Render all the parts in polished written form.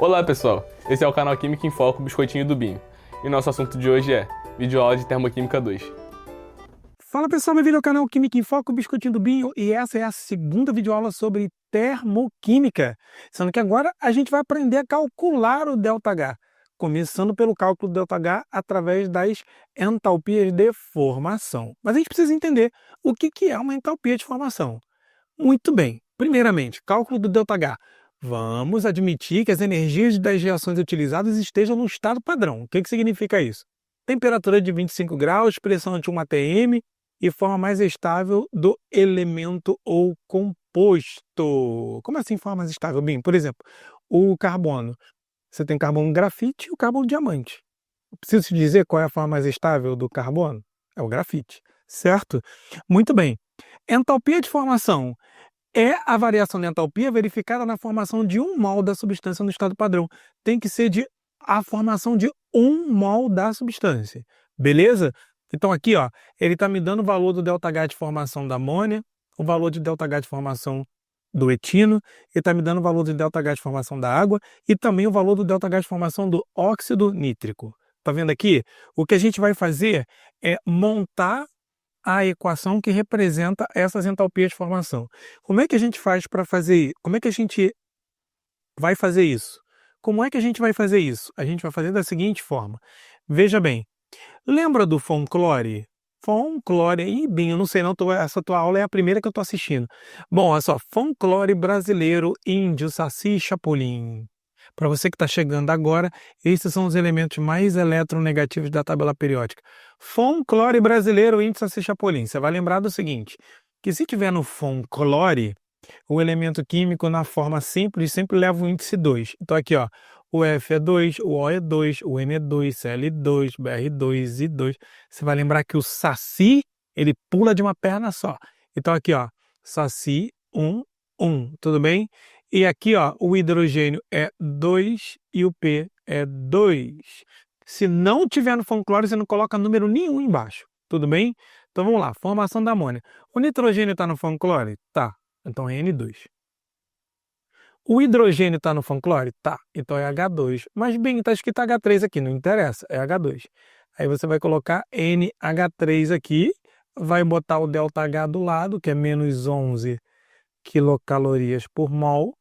Olá pessoal, esse é o canal Química em Foco Biscoitinho do Binho. E nosso assunto de hoje é videoaula de Termoquímica 2. Fala pessoal, bem-vindo ao canal Química em Foco, Biscoitinho do Binho, e essa é a segunda videoaula sobre termoquímica, sendo que agora a gente vai aprender a calcular o ΔH, começando pelo cálculo do ΔH através das entalpias de formação. Mas a gente precisa entender o que é uma entalpia de formação. Muito bem, primeiramente, cálculo do ΔH. Vamos admitir que as energias das reações utilizadas estejam no estado padrão. O que significa isso? Temperatura de 25 graus, pressão de 1 atm, e forma mais estável do elemento ou composto. Como assim forma mais estável? Bem, por exemplo, o carbono. Você tem carbono grafite e o carbono diamante. Preciso te dizer qual é a forma mais estável do carbono? É o grafite, certo? Muito bem. Entalpia de formação é a variação de entalpia verificada na formação de 1 mol da substância no estado padrão. Tem que ser a formação de 1 mol da substância. Beleza? Então aqui, ó, ele está me dando o valor do ΔH de formação da amônia, o valor de ΔH de formação do etino, ele está me dando o valor do ΔH de formação da água e também o valor do ΔH de formação do óxido nítrico. Tá vendo aqui? O que a gente vai fazer é montar a equação que representa essas entalpias de formação. Como é que a gente faz para fazer isso? Como é que a gente vai fazer isso? Como é que a gente vai fazer isso? A gente vai fazer da seguinte forma. Veja bem, lembra do Fonclore? Fonclore, bem, eu não sei não, essa tua aula é a primeira que eu estou assistindo. Bom, olha só, Fonclore brasileiro, índio, saci, chapolim. Para você que está chegando agora, esses são os elementos mais eletronegativos da tabela periódica. Fonclore brasileiro, índio, saci, chapolim. Você vai lembrar do seguinte, que se tiver no Fonclore, o elemento químico na forma simples sempre leva o índice 2. Então aqui, ó, o F é 2, o O é 2, o N é 2, Cl2, Br2 e 2. Você vai lembrar que o Saci, ele pula de uma perna só. Então aqui, ó, Saci 1, 1, tudo bem? E aqui, ó, o hidrogênio é 2 e o P é 2. Se não tiver no Fonclore, você não coloca número nenhum embaixo, tudo bem? Então vamos lá, formação da amônia. O nitrogênio está no Fonclore? Tá. Então é N2. O hidrogênio está no Fonclore? Tá. Então é H2. Mas bem, está escrito H3 aqui, não interessa, é H2. Aí você vai colocar NH3 aqui, vai botar o ΔH do lado, que é menos 11 quilocalorias por mol,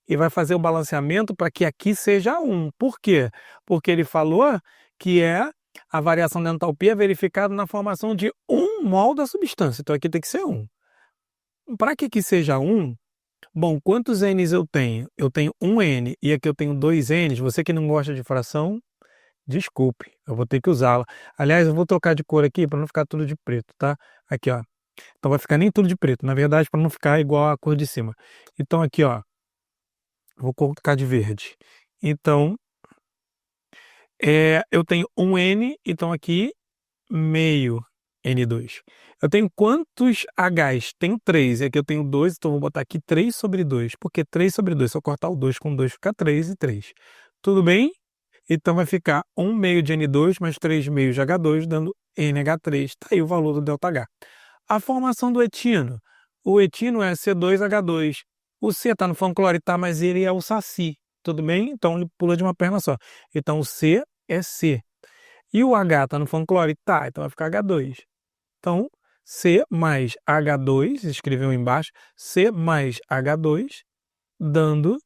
e vai fazer o balanceamento para que aqui seja 1. Por quê? Porque ele falou que é a variação da entalpia verificada na formação de 1 mol da substância. Então aqui tem que ser 1. Para que seja 1, bom, quantos N's eu tenho? Eu tenho 1 N e aqui eu tenho 2 N's. Você que não gosta de fração, desculpe, eu vou ter que usá-la. Aliás, eu vou trocar de cor aqui para não ficar tudo de preto, tá? Aqui, ó. Então vai ficar nem tudo de preto, na verdade, para não ficar igual a cor de cima. Então aqui, ó, vou colocar de verde. Então, eu tenho 1 N, então aqui meio N2. Eu tenho quantos H's? Tenho 3, e aqui eu tenho 2, então vou botar aqui 3 sobre 2, porque 3 sobre 2, se eu cortar o 2 com 2, fica 3 e 3. Tudo bem? Então vai ficar 1 meio de N2 mais 3 meios de H2, dando NH3. Está aí o valor do ΔH. A formação do etino. O etino é C2H2. O C está no Fonclore, tá, mas ele é o Saci. Tudo bem? Então ele pula de uma perna só. Então o C é C. E o H está no Fonclore? Tá, então vai ficar H2. Então, C mais H2, escreveu embaixo, C mais H2, dando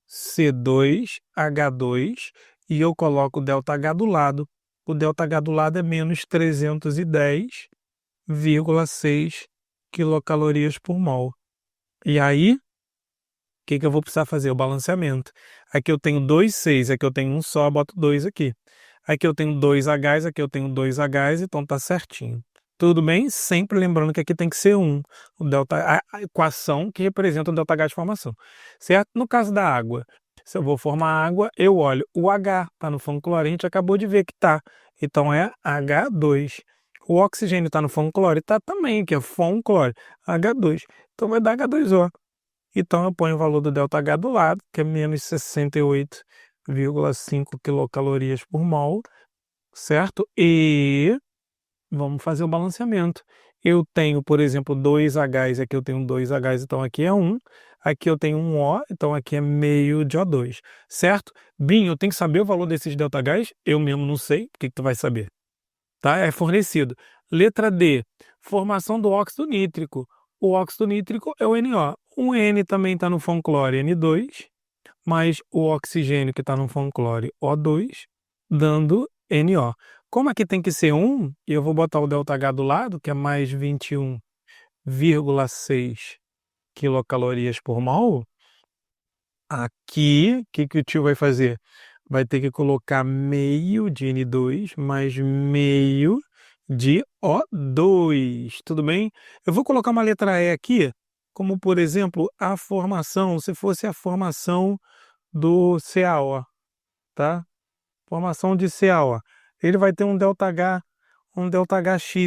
C2H2, e eu coloco o ΔH do lado. O ΔH do lado é menos 310,6 quilocalorias por mol. E aí, o que eu vou precisar fazer? O balanceamento. Aqui eu tenho 2 Cs, aqui eu tenho um só, boto 2 aqui. Aqui eu tenho 2 Hs, aqui eu tenho 2 Hs, então tá certinho. Tudo bem? Sempre lembrando que aqui tem que ser 1, a equação que representa o ΔH de formação. Certo? No caso da água, se eu vou formar água, eu olho o H, tá no Fonclore, a gente acabou de ver que tá. Então é H2. O oxigênio está no Fonclore? Tá também, que é Fonclore, H2. Então vai dar H2O. Então eu ponho o valor do ΔH do lado, que é menos 68,5 quilocalorias por mol, certo? E vamos fazer o balanceamento. Eu tenho, por exemplo, 2 Hs, aqui eu tenho 2 Hs, então aqui é 1. aqui eu tenho um O, então aqui é meio de O2, certo? Binho, eu tenho que saber o valor desses ΔHs? Eu mesmo não sei, por que tu vai saber? Tá? É fornecido. Letra D, formação do óxido nítrico. O óxido nítrico é o NO. O N também está no Fonclore N2, mais o oxigênio que está no Fonclore O2, dando NO. Como aqui tem que ser 1, e eu vou botar o ΔH do lado, que é mais 21,6 quilocalorias por mol, aqui, o que o tio vai fazer? Vai ter que colocar meio de N2 mais meio de O2, tudo bem? Eu vou colocar uma letra E aqui, como por exemplo, a formação, se fosse a formação do CaO, tá? Formação de CaO. Ele vai ter um ΔHx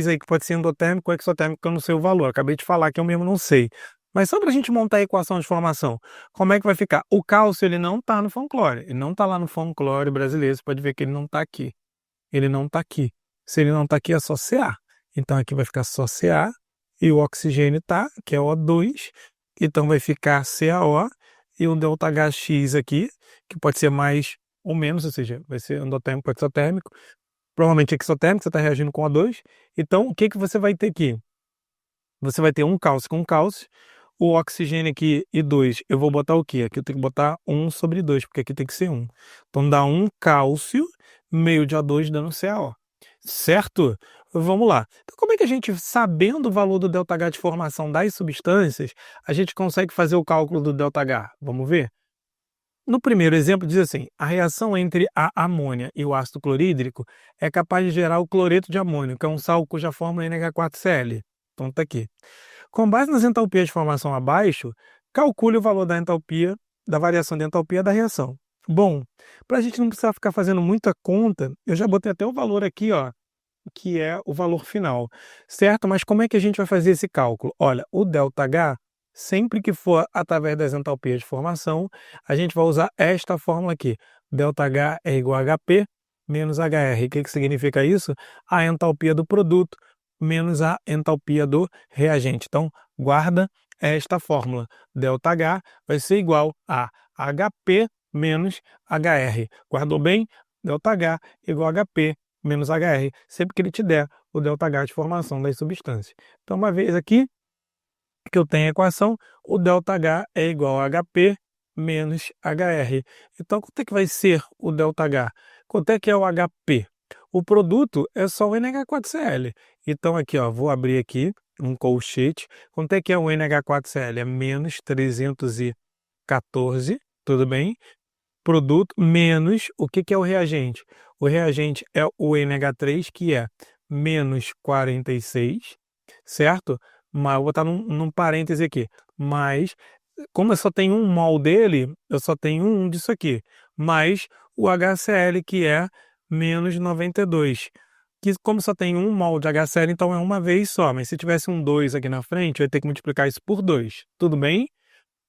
aí, que pode ser endotérmico ou exotérmico, que eu não sei o valor. Acabei de falar que eu mesmo não sei. Mas só para a gente montar a equação de formação, como é que vai ficar? O cálcio, ele não está no Fonclore. Ele não está lá no Fonclore brasileiro. Você pode ver que ele não está aqui. Ele não está aqui. Se ele não está aqui, é só Ca. Então aqui vai ficar só Ca. E o oxigênio tá, que é O2. Então vai ficar CaO. E o ΔHx aqui, que pode ser mais ou menos, ou seja, vai ser endotérmico ou exotérmico. Provavelmente exotérmico, você está reagindo com O2. Então, o que você vai ter aqui? Você vai ter um cálcio com cálcio. O oxigênio aqui e 2, eu vou botar o quê? Aqui eu tenho que botar 1 sobre 2, porque aqui tem que ser 1. Então dá 1 cálcio, meio de O2 dando CaO. Certo? Vamos lá. Então, como é que a gente, sabendo o valor do ΔH de formação das substâncias, a gente consegue fazer o cálculo do ΔH? Vamos ver? No primeiro exemplo, diz assim: a reação entre a amônia e o ácido clorídrico é capaz de gerar o cloreto de amônio, que é um sal cuja fórmula é NH4Cl. Então está aqui. Com base nas entalpias de formação abaixo, calcule o valor da entalpia, da variação de entalpia da reação. Bom, para a gente não precisar ficar fazendo muita conta, eu já botei até o valor aqui, ó, que é o valor final, certo? Mas como é que a gente vai fazer esse cálculo? Olha, o ΔH, sempre que for através das entalpias de formação, a gente vai usar esta fórmula aqui. ΔH é igual a HP menos HR. O que significa isso? A entalpia do produto menos a entalpia do reagente. Então, guarda esta fórmula. ΔH vai ser igual a HP menos HR. Guardou bem? ΔH igual a HP menos HR, sempre que ele te der o ΔH de formação das substâncias. Então, uma vez aqui que eu tenho a equação, o ΔH é igual a HP menos HR. Então, quanto é que vai ser o ΔH? Quanto é que é o HP? O produto é só o NH4Cl. Então, aqui, ó, vou abrir aqui um colchete. Quanto é que é o NH4Cl? É menos 314, tudo bem? Produto menos, o que é o reagente? O reagente é o NH3, que é menos 46, certo? Mas eu vou botar num parêntese aqui. Mas, como eu só tenho um mol dele, eu só tenho um disso aqui. Mais o HCl, que é menos 92. Que, como só tem um mol de HCl, então é uma vez só. Mas se tivesse um 2 aqui na frente, eu ia ter que multiplicar isso por 2. Tudo bem?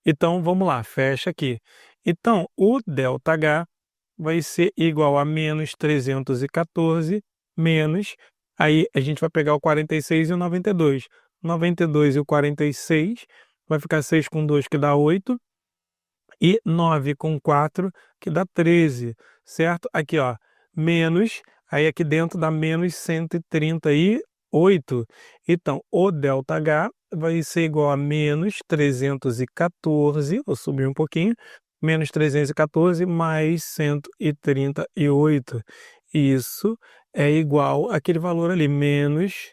Então, vamos lá, fecha aqui. Então, o ΔH vai ser igual a menos 314 menos, aí a gente vai pegar o 46 e o 92. 92 e o 46, vai ficar 6 com 2, que dá 8, e 9 com 4, que dá 13, certo? Aqui, ó, menos, aí aqui dentro dá menos 138. Então, o ΔH vai ser igual a menos 314, vou subir um pouquinho, menos 314 mais 138. Isso é igual àquele valor ali, menos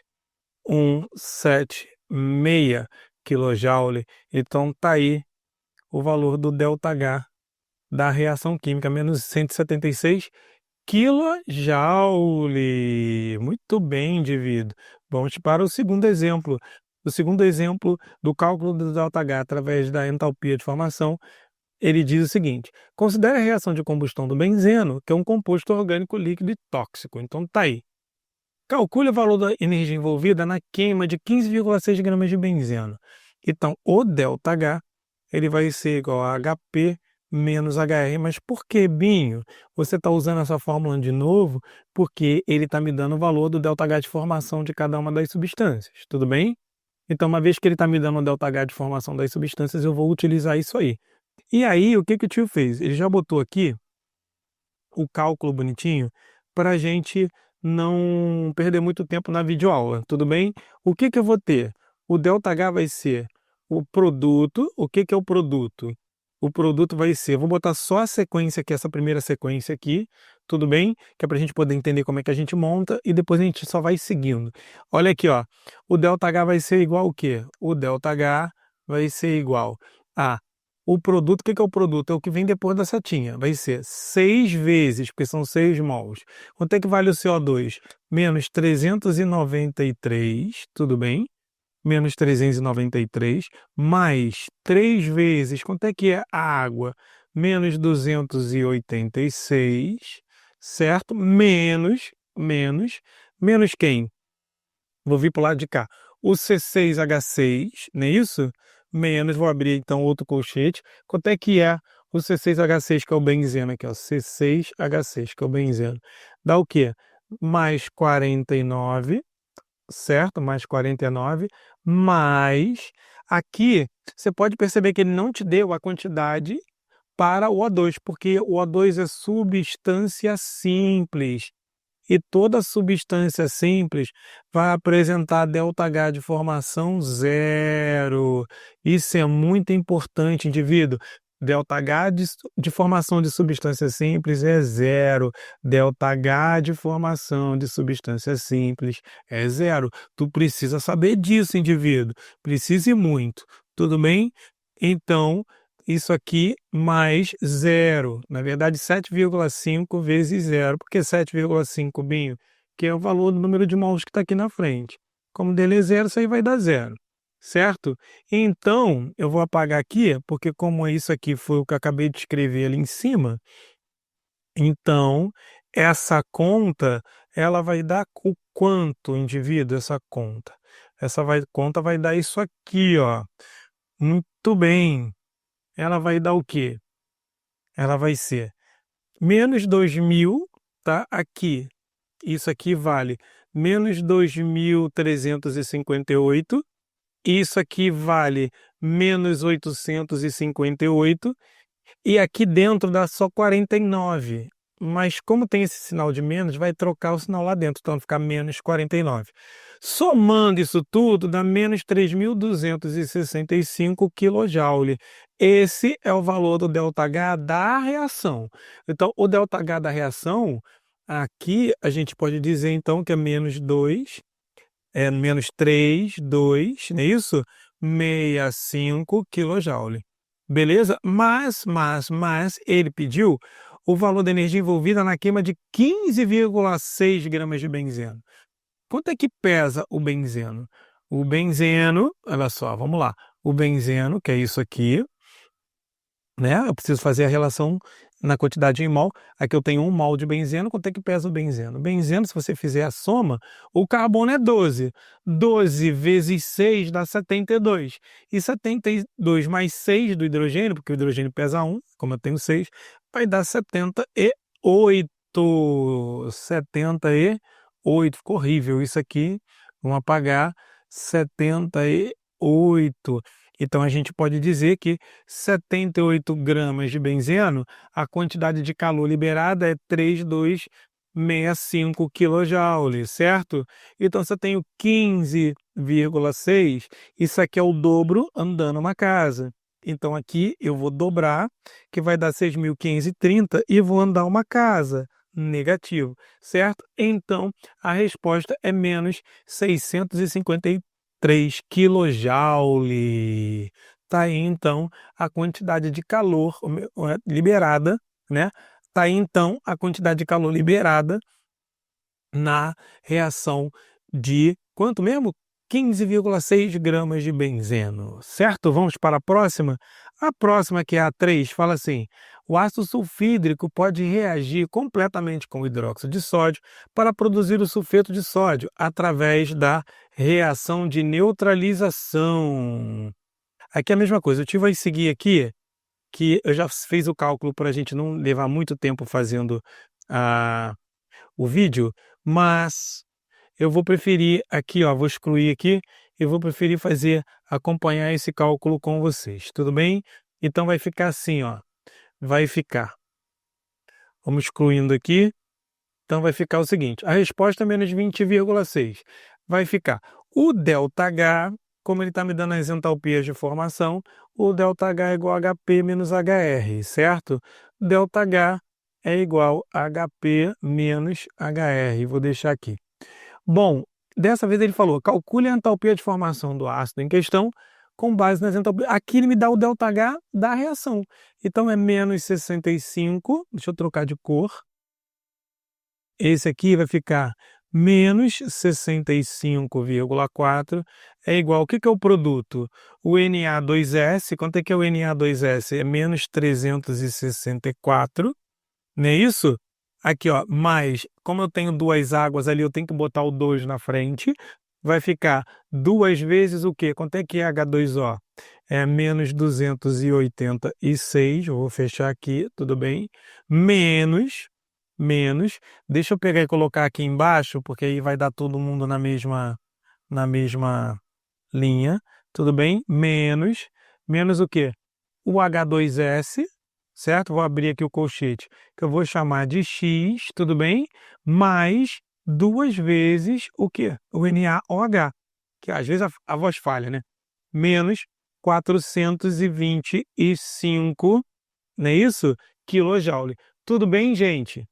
176 kJ. Então, tá aí o valor do ΔH da reação química, menos 176 kJ. Muito bem, indivíduo. Vamos para o segundo exemplo. O segundo exemplo do cálculo do ΔH através da entalpia de formação, ele diz o seguinte: considere a reação de combustão do benzeno, que é um composto orgânico líquido e tóxico. Então tá aí. Calcule o valor da energia envolvida na queima de 15,6 gramas de benzeno. Então, o ΔH ele vai ser igual a HP menos HR. Mas por que, Binho? Você está usando essa fórmula de novo porque ele está me dando o valor do ΔH de formação de cada uma das substâncias. Tudo bem? Então, uma vez que ele está me dando o ΔH de formação das substâncias, eu vou utilizar isso aí. E aí, o que o tio fez? Ele já botou aqui o cálculo bonitinho para a gente não perder muito tempo na videoaula, tudo bem? O que eu vou ter? O ΔH vai ser o produto. O que é o produto? O produto vai ser, vou botar só a sequência aqui, essa primeira sequência aqui, tudo bem? Que é para a gente poder entender como é que a gente monta e depois a gente só vai seguindo. Olha aqui, ó, o ΔH vai ser igual ao quê? O ΔH vai ser igual a o produto. O que é o produto? É o que vem depois da setinha. Vai ser 6 vezes, porque são 6 mols. Quanto é que vale o CO2? Menos 393, tudo bem? Menos 393, mais 3 vezes, quanto é que é a água? Menos 286, certo? Menos quem? Vou vir para o lado de cá. O C6H6, não é isso? Menos, vou abrir então outro colchete. Quanto é que é o C6H6, que é o benzeno aqui, ó? C6H6, que é o benzeno. Dá o quê? Mais 49, certo? Mais 49, mais... Aqui, você pode perceber que ele não te deu a quantidade para o O2, porque o O2 é substância simples. E toda substância simples vai apresentar ΔH de formação zero. Isso é muito importante, indivíduo. ΔH de formação de substância simples é zero. ΔH de formação de substância simples é zero. Tu precisa saber disso, indivíduo. Precise muito. Tudo bem? Então, isso aqui mais zero. Na verdade, 7,5 vezes zero. Por que 7,5, Binho? Que é o valor do número de mols que está aqui na frente. Como dele é zero, isso aí vai dar zero. Certo? Então, eu vou apagar aqui, porque como isso aqui foi o que eu acabei de escrever ali em cima, então, essa conta, ela vai dar o quanto, indivíduo, essa conta? Conta vai dar isso aqui, ó. Muito bem. Ela vai dar o quê? Ela vai ser menos 2.000, tá? Aqui, isso aqui vale menos 2.358, isso aqui vale menos 858, e aqui dentro dá só 49. Mas como tem esse sinal de menos, vai trocar o sinal lá dentro, então vai ficar menos 49. Somando isso tudo, dá menos 3.265 kJ. Esse é o valor do ΔH da reação. Então, o ΔH da reação, aqui a gente pode dizer então que é menos 2, menos 3, 2, não é isso? 65 kJ. Beleza? Mas ele pediu o valor da energia envolvida na queima de 15,6 gramas de benzeno. Quanto é que pesa o benzeno? O benzeno, olha só, vamos lá. O benzeno, que é isso aqui, né? Eu preciso fazer a relação na quantidade em mol. Aqui eu tenho 1 mol de benzeno. Quanto é que pesa o benzeno? O benzeno, se você fizer a soma, o carbono é 12. 12 vezes 6 dá 72. E 72 mais 6 do hidrogênio, porque o hidrogênio pesa 1, como eu tenho 6, vai dar 78. 78. Ficou horrível isso aqui. Vamos apagar. 78. Então, a gente pode dizer que 78 gramas de benzeno, a quantidade de calor liberada é 3.265 kJ, certo? Então, se eu tenho 15,6, isso aqui é o dobro andando uma casa. Então, aqui eu vou dobrar, que vai dar 6.530, e vou andar uma casa. Negativo, certo? Então, a resposta é menos 653 kJ. Tá aí, então, a quantidade de calor liberada, né? Tá aí, então, a quantidade de calor liberada na reação de quanto mesmo? 15,6 gramas de benzeno, certo? Vamos para a próxima? A próxima, que é a 3, fala assim: o ácido sulfídrico pode reagir completamente com o hidróxido de sódio para produzir o sulfeto de sódio através da reação de neutralização. Aqui é a mesma coisa, eu te vou seguir aqui, que eu já fiz o cálculo para a gente não levar muito tempo fazendo o vídeo, mas eu vou preferir aqui, ó, vou excluir aqui eu vou preferir acompanhar esse cálculo com vocês, tudo bem? Então vai ficar assim, ó, vai ficar, vamos excluindo aqui, então vai ficar o seguinte, a resposta é menos 20,6, vai ficar o ΔH, como ele está me dando as entalpias de formação, o ΔH é igual a HP menos HR, certo? ΔH é igual a HP menos HR, vou deixar aqui. Bom, dessa vez ele falou, calcule a entalpia de formação do ácido em questão com base nas entalpias. Aqui ele me dá o ΔH da reação. Então é menos 65, deixa eu trocar de cor. Esse aqui vai ficar menos 65,4 é igual, o que é o produto? O Na2S, quanto é que é o Na2S? É menos 364, não é isso? Aqui, ó, mais, como eu tenho duas águas ali, eu tenho que botar o 2 na frente, vai ficar 2 vezes o quê? Quanto é que é H2O? É menos 286, eu vou fechar aqui, tudo bem? Menos, deixa eu pegar e colocar aqui embaixo, porque aí vai dar todo mundo na mesma linha, tudo bem? Menos o quê? O H2S, certo? Vou abrir aqui o colchete, que eu vou chamar de X, tudo bem? Mais 2 vezes o quê? O NaOH, que às vezes a voz falha, né? Menos 425, não é isso? Quilojoule. Tudo bem, gente?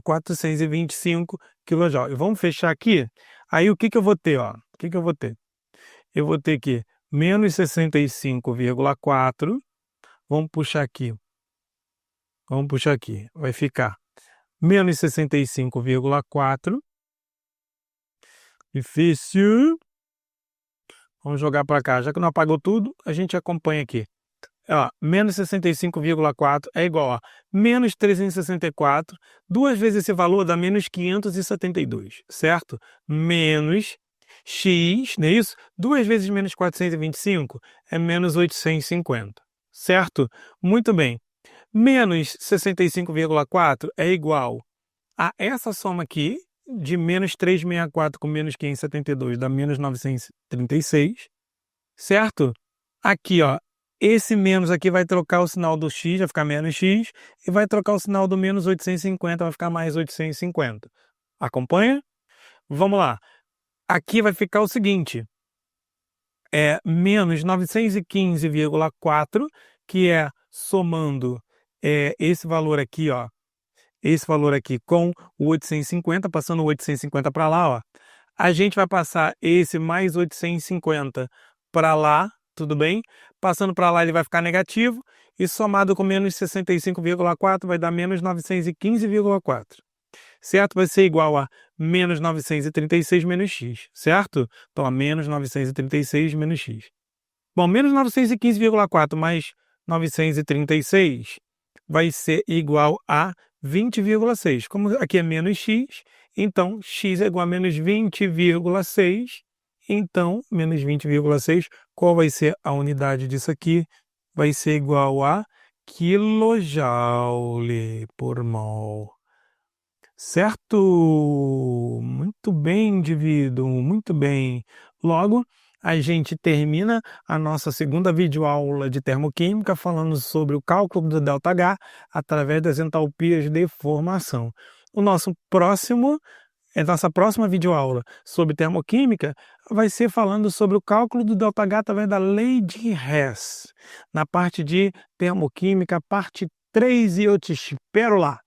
425 kJ. Vamos fechar aqui? Aí o que eu vou ter, ó? O que eu vou ter? Eu vou ter aqui menos 65,4. Vamos puxar aqui. Vai ficar menos 65,4. Difícil. Vamos jogar para cá. Já que não apagou tudo, a gente acompanha aqui. Ó, menos 65,4 é igual a menos 364, 2 vezes esse valor dá menos 572, certo? Menos x, não é isso? 2 vezes menos 425 é menos 850, certo? Muito bem. Menos 65,4 é igual a essa soma aqui, de menos 364 com menos 572 dá menos 936, certo? Aqui, ó. Esse menos aqui vai trocar o sinal do x, vai ficar menos x, e vai trocar o sinal do menos 850, vai ficar mais 850. Acompanha? Vamos lá. Aqui vai ficar o seguinte, é menos 915,4, que é somando esse valor aqui, ó, esse valor aqui com o 850, passando o 850 para lá, ó. A gente vai passar esse mais 850 para lá, tudo bem? Passando para lá ele vai ficar negativo e somado com menos 65,4 vai dar menos 915,4, certo? Vai ser igual a menos 936 menos x, certo? Então, a menos 936 menos x. Bom, menos 915,4 mais 936 vai ser igual a 20,6. Como aqui é menos x, então x é igual a menos 20,6. Então, menos 20,6, qual vai ser a unidade disso aqui? Vai ser igual a quilojoule por mol. Certo? Muito bem, indivíduo, muito bem. Logo, a gente termina a nossa segunda videoaula de termoquímica falando sobre o cálculo do ΔH através das entalpias de formação. Nossa próxima videoaula sobre termoquímica vai ser falando sobre o cálculo do ΔH através da lei de Hess, na parte de termoquímica, parte 3, e eu te espero lá.